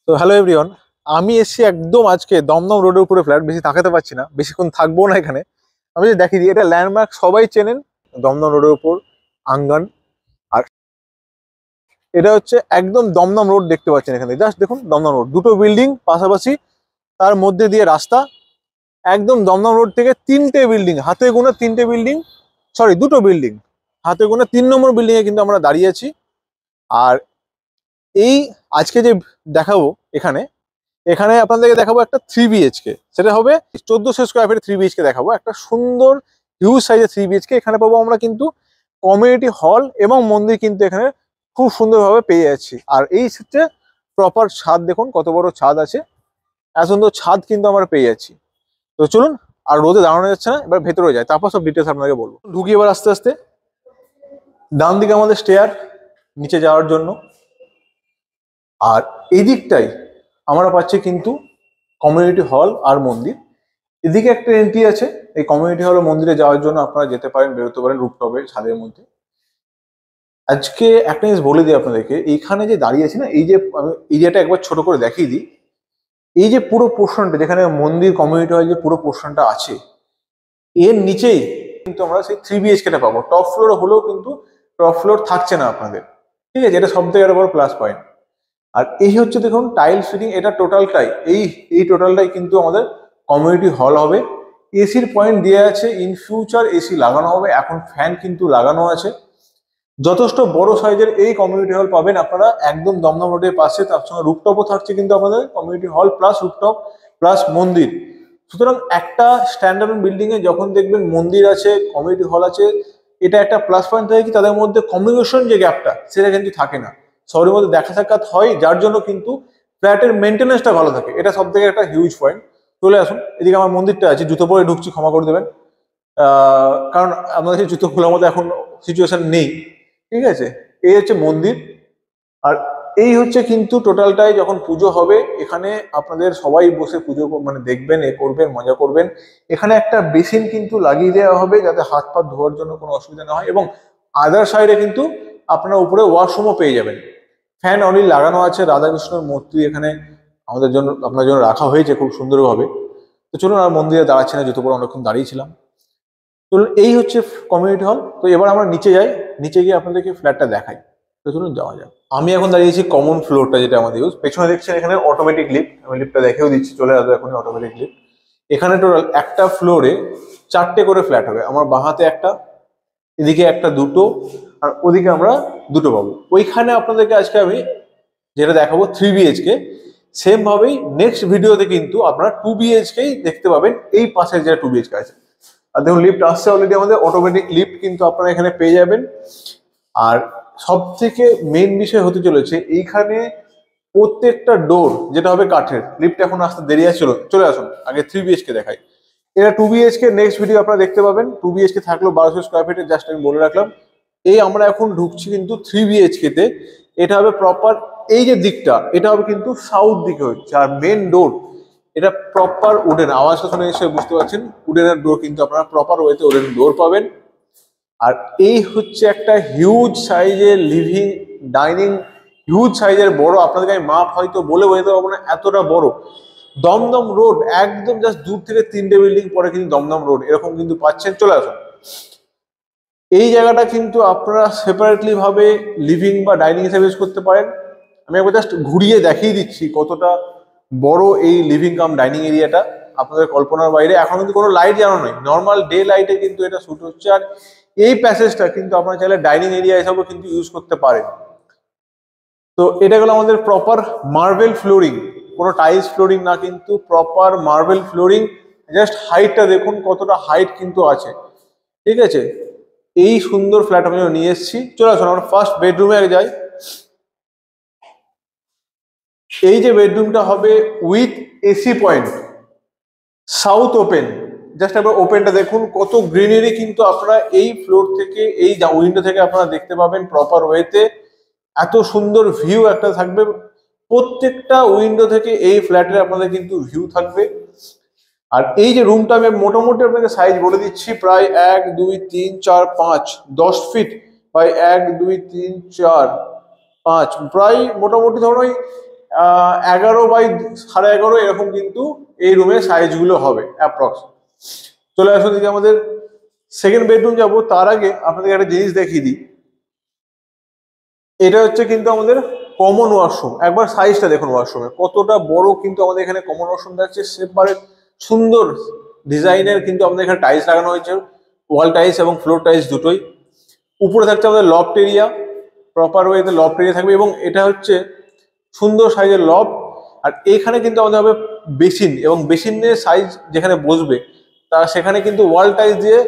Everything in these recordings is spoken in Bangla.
তো হ্যালো এভরিওয়ান, আমি এসেছি একদম আজকে দমদম রোডের উপরে ফ্ল্যাট। বেশি থাকাতে পারছি না, বেশিক্ষণ থাকবো না এখানে। আমি যদি দেখিয়ে দিই, এটা ল্যান্ডমার্ক, সবাই চেনেন, দমদম রোডের উপর আঙ্গান। আর এটা হচ্ছে একদম দমদম রোড, দেখতে পাচ্ছেন এখানে, জাস্ট দেখুন দমদম রোড, দুটো বিল্ডিং পাশাপাশি, তার মধ্যে দিয়ে রাস্তা। একদম দমদম রোড থেকে তিনটে বিল্ডিং, হাতে গোনা তিনটে বিল্ডিং, সরি দুটো বিল্ডিং, হাতে গোনা 3 নম্বর বিল্ডিং এ কিন্তু আমরা দাঁড়িয়ে আছি। আর এই আজকে যে দেখাবো এখানে এখানে আপনাদেরকে দেখাবো একটা 3 BHK, সেটা হবে 1400 স্কোয়ার ফিট 3 BHK দেখাবো, একটা সুন্দর হিউজ সাইজের 3 BHK। এখানে পাবো আমরা কিন্তু কমিউনিটি হল এবং মন্দির কিন্তু এখানে খুব সুন্দরভাবে পেয়ে যাচ্ছি। আর এই ক্ষেত্রে প্রপার ছাদ, দেখুন কত বড় ছাদ আছে, এত সুন্দর ছাদ কিন্তু আমরা পেয়ে যাচ্ছি। তো চলুন, আর রোদে দাঁড়ানো যাচ্ছে না, এবার ভেতরে যায়, তারপর সব ডিটেলস আপনাকে বলবো। ঢুকি এবার আস্তে আস্তে। ডান দিকে আমাদের স্টেয়ার নিচে যাওয়ার জন্য, আর এই দিকটাই আমরা পাচ্ছি কিন্তু কমিউনিটি হল আর মন্দির। এদিকে একটা এন্ট্রি আছে, এই কমিউনিটি হল মন্দিরে যাওয়ার জন্য আপনারা যেতে পারেন, বেরোতে পারেন রুফটপে, ছাদের মধ্যে। আজকে একটা জিনিস বলে দিই আপনাদেরকে, এইখানে যে দাঁড়িয়ে আছি না, এই যে আমি এরিয়াটা একবার ছোট করে দেখিয়ে দিই। এই যে পুরো পোর্শনটা যেখানে মন্দির কমিউনিটি হল যে পুরো পোর্শনটা আছে, এর নিচেই কিন্তু আমরা সেই 3 BHK পাবো। টপ ফ্লোর হলেও কিন্তু টপ ফ্লোর থাকছে না আপনাদের, ঠিক আছে? এটা সব থেকে একটা বড় প্লাস পয়েন্ট। আর এই হচ্ছে দেখুন টাইল ফিটিং, এটা টোটালটাই এই এই টোটালটাই কিন্তু আমাদের কমিউনিটি হল হবে। এসির পয়েন্ট দিয়ে আছে, ইন ফিউচার এসি লাগানো হবে, এখন ফ্যান কিন্তু লাগানো আছে। যথেষ্ট বড় সাইজের এই কমিউনিটি হল পাবেন আপনারা একদম দমদম রোডের পাশে, তার সঙ্গে রুফটপও থাকছে কিন্তু আপনাদের, community hall plus rooftop plus মন্দির। সুতরাং একটা স্ট্যান্ডার্ড বিল্ডিং এ যখন দেখবেন মন্দির আছে, কমিউনিটি হল আছে, এটা একটা প্লাস পয়েন্ট থাকে কি, তাদের মধ্যে কমিউনিকেশন যে গ্যাপটা সেটা কিন্তু থাকে না, শহরের মধ্যে দেখা সাক্ষাৎ হয়, যার জন্য কিন্তু ফ্ল্যাটের মেনটেন্যান্সটা ভালো থাকে। এটা সব থেকে একটা হিউজ পয়েন্ট। চলে আসুন, এদিকে আমার মন্দিরটা আছে, জুতো পরে ঢুকছি, ক্ষমা করে দেবেন, কারণ আমাদের সেই জুতো খোলার মতো এখন সিচুয়েশন নেই, ঠিক আছে? এই হচ্ছে মন্দির। আর এই হচ্ছে কিন্তু টোটালটাই, যখন পুজো হবে এখানে আপনাদের সবাই বসে পুজো মানে দেখবেন, এ করবেন, মজা করবেন। এখানে একটা বেসিন কিন্তু লাগিয়ে দেওয়া হবে, যাতে হাত পা ধোয়ার জন্য কোনো অসুবিধা না হয়, এবং আদার সাইডে কিন্তু আপনারা উপরে ওয়াশরুমও পেয়ে যাবেন। ফ্যান অনলি লাগানো আছে, রাধাকৃষ্ণের মূর্তি এখানে আমাদের জন্য, আপনার জন্য রাখা হয়েছে খুব সুন্দরভাবে। তো চলুন, আর মন্দিরে দাঁড়াচ্ছি না, জুতো পরে অনেকক্ষণ দাঁড়িয়েছিলাম। চলুন, এই হচ্ছে কমিউনিটি হল। তো এবার আমরা নিচে যাই, নিচে গিয়ে আপনাদেরকে ফ্ল্যাটটা দেখাই। তো চলুন যাওয়া যাক। আমি এখন দাঁড়িয়েছি কমন ফ্লোরটা, যেটা আমাদের ইউজ। পেছনে দেখছেন এখানে অটোমেটিক লিফট, আমি লিফটটা দেখেও দিচ্ছি, চলে আসবে এখন অটোমেটিক লিফট। এখানে টোটাল একটা ফ্লোরে 4টে করে ফ্ল্যাট হবে। আমার বাঁহাতে একটা, এদিকে একটা, দুটো, আর ওদিকে আমরা দুটো পাবো। ওইখানে আপনাদেরকে আজকে আমি যেটা দেখাবো 3 BHK, সেম ভাবেই নেক্সট ভিডিওতে কিন্তু আপনারা 2 BHK দেখতে পাবেন, এই পাশে যেটা 2 BHK আছে। আর দেখুন লিফট আসছে অলরেডি, আমাদের অটোমেটিক লিফট কিন্তু আপনারা এখানে পেয়ে যাবেন। আর সব থেকে মেন বিষয় হতে চলেছে, এইখানে প্রত্যেকটা ডোর যেটা হবে কাঠের। লিফট এখন আসতে দেরি আছে, চলে আসুন, আগে 3 BHK দেখাই। এটা 2 BHK, নেক্সট ভিডিও আপনারা দেখতে পাবেন। 2 BHK থাকলো 1200 স্কোয়ার ফিটের, জাস্ট আমি বলে রাখলাম। এই আমরা এখন ঢুকছি কিন্তু 3 BHK তে। এটা হবে প্রপার, এই যে দিকটা এটা হবে কিন্তু সাউথ দিকে হচ্ছে। আর মেন ডোর এটা প্রপার উডেন, আওয়াজটা শুনে এসে বুঝতে পারছেন, উডেনের ডোর কিন্তু আপনারা প্রপার ওয়েতে উডেন ডোর পাবেন। আর এই হচ্ছে একটা হিউজ সাইজের লিভিং ডাইনিং, হিউজ সাইজের বড়, আপনাদেরকে আমি মাপ হয়তো বলে বোঝাতে পারবো না, এতটা বড়। দমদম রোড একদম জাস্ট দূর থেকে 3টে বিল্ডিং পরে কিন্তু দমদম রোড এরকম কিন্তু পাচ্ছেন। চলে আসুন, এই জায়গাটা কিন্তু আপনারা সেপারেটলি ভাবে লিভিং বা ডাইনিং হিসেবে ইউজ করতে পারেন। আমি একবার জাস্ট ঘুরিয়ে দেখিয়ে দিচ্ছি কতটা বড় এই লিভিং কাম ডাইনিং এরিয়াটা, আপনাদের কল্পনার বাইরে। এখন কিন্তু কোনো লাইট জ্বালানো নয়, নর্মাল ডে লাইটে কিন্তু এটা শুট হচ্ছে। আর এই প্যাসেজটা কিন্তু আপনারা চাইলে ডাইনিং এরিয়া হিসাবেও কিন্তু ইউজ করতে পারেন। তো এটা গেল আমাদের প্রপার মার্বেল ফ্লোরিং, কোনো টাইলস ফ্লোরিং না, কিন্তু প্রপার মার্বেল ফ্লোরিং। জাস্ট হাইটটা দেখুন কতটা হাইট কিন্তু আছে, ঠিক আছে? এই সুন্দর ফ্ল্যাট আমি নিয়ে এসেছি। চলে আসুন আমরা ফার্স্ট বেডরুমে আগে যাই। এই যে বেডরুমটা হবে with AC point, south open. Just একবার ওপেনটা দেখুন, কত গ্রিনারি কিন্তু আপনারা এই ফ্লোর থেকে, এই উইন্ডো থেকে আপনারা দেখতে পাবেন প্রপার ওয়েতে। এত সুন্দর ভিউ একটা থাকবে প্রত্যেকটা উইন্ডো থেকে, এই ফ্ল্যাটের আপনাদের কিন্তু ভিউ থাকবে। আর এই যে রুমটা আমি মোটামুটি আপনাকে সাইজ বলে দিচ্ছি, প্রায় 1 2 3 4 5 10 ফিট বাই 1 2 3 4 5, প্রায় মোটামুটি ধরুন ওই 11x11.5 এরকম কিন্তু এই রুমের সাইজগুলো হবে অ্যাপ্রক্স। চলে আসুন দিকে আমাদের সেকেন্ড বেডরুম যাবো, তার আগে আপনাদের একটা জিনিস দেখিয়ে দিই। এটা হচ্ছে কিন্তু আমাদের কমন ওয়াশরুম। একবার সাইজটা দেখুন ওয়াশরুমের কতটা বড়, কিন্তু আমাদের এখানে কমন ওয়াশরুম থাকছে সেপারেট সুন্দর ডিজাইনের, কিন্তু আমাদের এখানে টাইলস লাগানো হয়েছে, ওয়াল টাইলস এবং ফ্লোর টাইলস দুটোই। উপরে থাকছে আমাদের লফট এরিয়া, প্রপার ওয়েতে লফট এরিয়া থাকবে, এবং এটা হচ্ছে সুন্দর সাইজের লফট। আর এইখানে কিন্তু আমাদের হবে বেসিন, এবং বেসিনের সাইজ যেখানে বসবে তা সেখানে কিন্তু ওয়াল টাইলস দিয়ে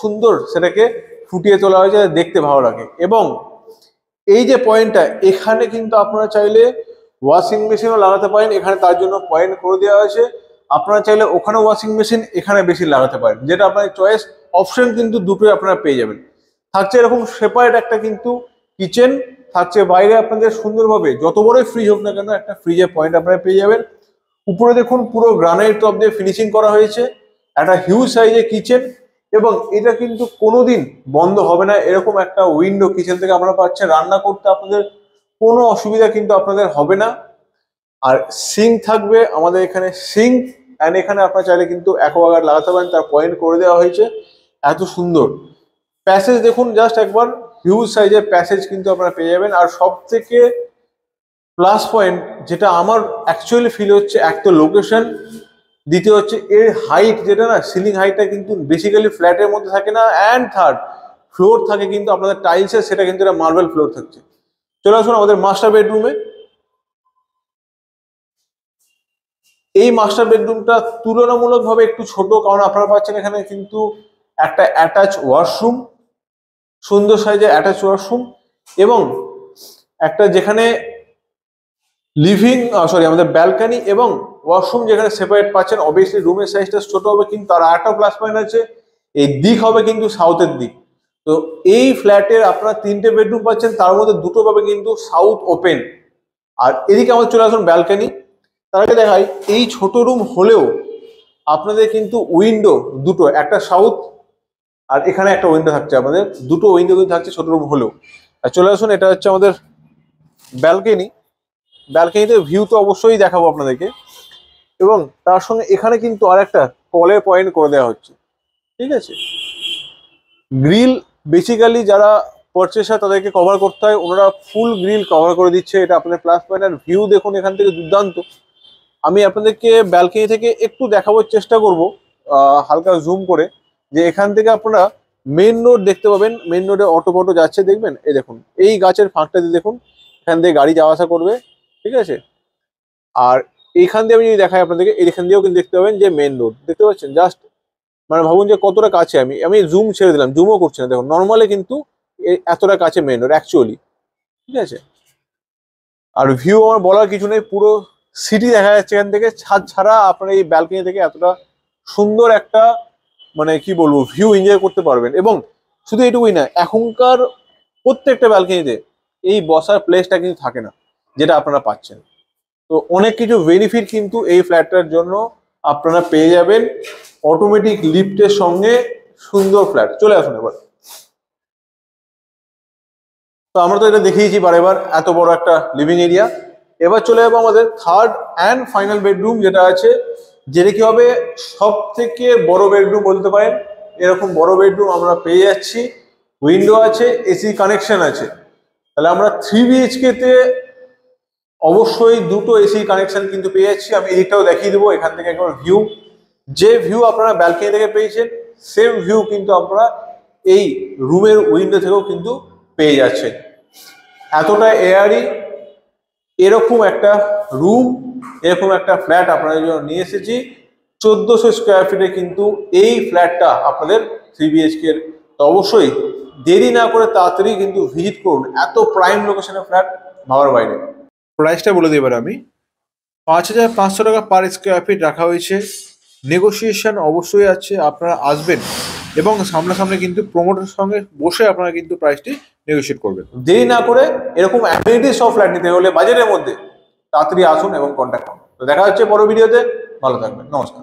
সুন্দর সেটাকে ফুটিয়ে তোলা হয়েছে, দেখতে ভালো লাগে। এবং এই যে পয়েন্টটা, এখানে কিন্তু আপনারা চাইলে ওয়াশিং মেশিনও লাগাতে পারেন, এখানে তার জন্য পয়েন্ট করে দেওয়া হয়েছে। আপনারা চাইলে ওখানে ওয়াশিং মেশিন, এখানে বেশি লাগাতে পারেন, যেটা আপনার চয়েস। অপশন কিন্তু দুটোই আপনারা পেয়ে যাবেন। থাকছে এরকম সেপারেট একটা কিন্তু কিচেন, থাকছে বাইরে আপনাদের সুন্দরভাবে যত বড়ই ফ্রিজ হোক না কেন একটা ফ্রিজের পয়েন্ট আপনারা পেয়ে যাবেন। উপরে দেখুন পুরো গ্রানাইট টপ দিয়ে ফিনিশিং করা হয়েছে, একটা হিউজ সাইজের কিচেন, এবং এটা কিন্তু কোনোদিন বন্ধ হবে না। এরকম একটা উইন্ডো কিচেন থেকে আপনারা পাচ্ছেন, রান্না করতে আপনাদের কোনো অসুবিধা কিন্তু আপনাদের হবে না। আর সিঙ্ক থাকবে আমাদের এখানে, সিঙ্ক অ্যান্ড এখানে আপনারা চাইলে কিন্তু অ্যাকোয়াগার্ড লাগাতে পারেন, তার পয়েন্ট করে দেওয়া হয়েছে। এত সুন্দর প্যাসেজ দেখুন, জাস্ট একবার হিউজ সাইজের প্যাসেজ কিন্তু আপনারা পেয়ে যাবেন। আর সব থেকে প্লাস পয়েন্ট যেটা আমার অ্যাকচুয়ালি ফিল হচ্ছে, এক তো লোকেশন, দ্বিতীয় হচ্ছে এর হাইট, যেটা না সিলিং হাইটটা কিন্তু বেসিক্যালি ফ্ল্যাটের মধ্যে থাকে না। অ্যান্ড থার্ড ফ্লোর থাকে কিন্তু আপনাদের টাইলসের, সেটা কিন্তু এটা মার্বেল ফ্লোর থাকছে। চলে আসুন আমাদের মাস্টার বেডরুমে। এই মাস্টার বেডরুমটা তুলনামূলকভাবে একটু ছোট, কারণ আপনারা পাচ্ছেন এখানে কিন্তু একটা অ্যাটাচ ওয়াশরুম, সুন্দর সাইজের অ্যাটাচ ওয়াশরুম, এবং একটা যেখানে আমাদের ব্যালকানি এবং ওয়াশরুম যেখানে সেপারেট পাচ্ছেন। অবভিয়াসলি রুমের সাইজটা ছোট হবে, কিন্তু তার একটা প্লাস পয়েন্ট আছে, এই দিক হবে কিন্তু সাউথের দিক। তো এই ফ্ল্যাটের আপনারা 3টে বেডরুম পাচ্ছেন, তার মধ্যে 2টো পাবে কিন্তু সাউথ ওপেন। আর এদিকে আমাদের চলে আসুন ব্যালকানি। তার আগে দেখাই, এই ছোট রুম হলেও আপনাদের কিন্তু উইন্ডো দুটো, একটা সাউথ আর এখানে একটা উইন্ডো থাকছে, আমাদের 2টো উইন্ডো কিন্তু থাকছে ছোট রুম হলেও। আর চলে আসুন, এটা হচ্ছে আমাদের ব্যালকানি। ব্যালকানিতে ভিউ তো অবশ্যই দেখাবো আপনাদেরকে, এবং তার সঙ্গে এখানে কিন্তু আর একটা কলের পয়েন্ট করে দেওয়া হচ্ছে, ঠিক আছে। গ্রিল বেসিক্যালি যারা পারচেসার তাদেরকে কভার করতে হয়, ওনারা ফুল গ্রিল কভার করে দিচ্ছে, এটা আপনাদের প্লাস পয়েন্ট। আর ভিউ দেখুন এখান থেকে দুর্দান্ত। আমি আপনাদেরকে ব্যালকনি থেকে একটু দেখাবার চেষ্টা করব, হালকা জুম করে, যে এখান থেকে আপনারা মেন রোড দেখতে পাবেন। মেন রোডে অটো ফটো যাচ্ছে দেখবেন, এই দেখুন এই গাছের ফাঁকটা দিয়ে দেখুন, এখান দিয়ে গাড়ি যাওয়া আসা করবে, ঠিক আছে। আর এইখান দিয়ে আমি যদি দেখাই আপনাদেরকে, এইখান দিয়েও কিন্তু দেখতে পাবেন যে মেন রোড দেখতে পাচ্ছেন। জাস্ট মানে ভাবুন যে কতটা কাছে। আমি জুম ছেড়ে দিলাম, জুমও করছি না, দেখুন নর্মালি কিন্তু এতটা কাছে মেন রোড অ্যাকচুয়ালি, ঠিক আছে। আর ভিউ আমার বলার কিছু নেই, পুরো সিটি দেখা যাচ্ছে এখান থেকে। ছাদ ছাড়া আপনার এই ব্যালকনি থেকে এতটা সুন্দর একটা মানে কি বলবো ভিউ এনজয় করতে পারবেন। এবং শুধু এটুকুই না, এখনকার প্রত্যেকটা ব্যালকনিতে এই বসার প্লেসটা কিন্তু থাকে না, যেটা আপনারা পাচ্ছেন। তো অনেক কিছু বেনিফিট কিন্তু এই ফ্ল্যাটটার জন্য আপনারা পেয়ে যাবেন, অটোমেটিক লিফটের সঙ্গে সুন্দর ফ্ল্যাট। চলে আসুন এবার। তো আমরা তো এটা দেখিয়েছি বারেবার, এত বড় একটা লিভিং এরিয়া। এবার চলে যাবো আমাদের থার্ড অ্যান্ড ফাইনাল বেডরুম, যেটা আছে, যেটা কি হবে সব থেকে বড় বেডরুম বলতে পারেন। এরকম বড় বেডরুম আমরা পেয়ে যাচ্ছি, উইন্ডো আছে, এসি কানেকশন আছে। তাহলে আমরা 3 BHK তে অবশ্যই 2টো এসি কানেকশন কিন্তু পেয়ে যাচ্ছি। আমি এদিকটাও দেখিয়ে দেবো, এখান থেকে একবার ভিউ, যে ভিউ আপনারা ব্যালকনি থেকে পেয়েছেন সেম ভিউ কিন্তু আপনারা এই রুমের উইন্ডো থেকেও কিন্তু পেয়ে যাচ্ছেন। এতটা এয়ারি এরকম একটা রুম, এরকম একটা ফ্ল্যাট আপনাদের জন্য নিয়ে এসেছি। 1400 স্কোয়ার ফিটে কিন্তু এই ফ্ল্যাটটা আপনাদের 3 BHK এর। তো অবশ্যই দেরি না করে তাড়াতাড়ি কিন্তু ভিজিট করুন, এত প্রাইম লোকেশনের ফ্ল্যাট ভাবার বাইরে। প্রাইসটা বলে দিই এবার আমি, 5500 টাকা পার স্কোয়ার ফিট রাখা হয়েছে। নেগোসিয়েশন অবশ্যই আছে, আপনারা আসবেন এবং সামনাসামনি কিন্তু প্রমোটারের সঙ্গে বসে আপনারা কিন্তু প্রাইসটি নেগোসিয়েট করবেন। দেরি না করে এরকম অ্যামিনিটিস সব ফ্ল্যাট নিতে হলে বাজেটের মধ্যে তাড়াতাড়ি আসুন এবং কন্ট্যাক্ট করুন। তো দেখা হচ্ছে পরের ভিডিওতে, ভালো থাকবেন, নমস্কার।